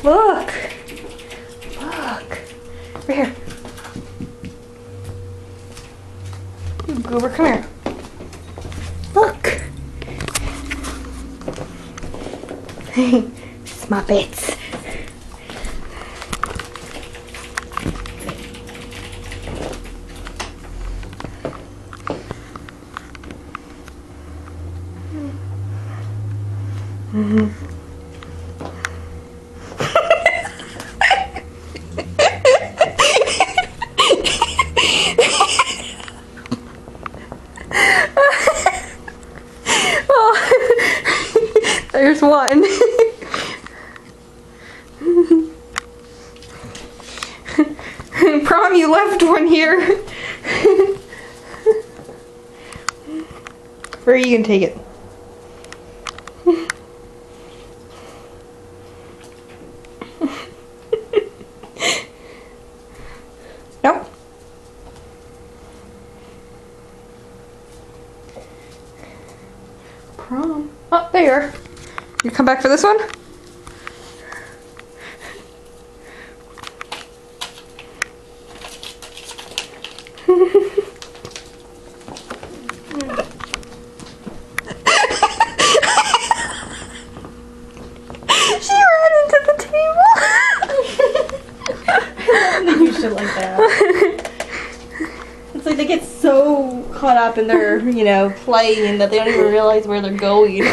Look. Look. Right here. You goober, come here. Look. Smuppets. Oh, there's one. Prom, you left one here. Where are you gonna take it? Nope. Prom. Oh, there you are. You come back for this one? She ran into the table. I think you should like that. It's like they get so caught up in their, you know, playing that they don't even realize where they're going.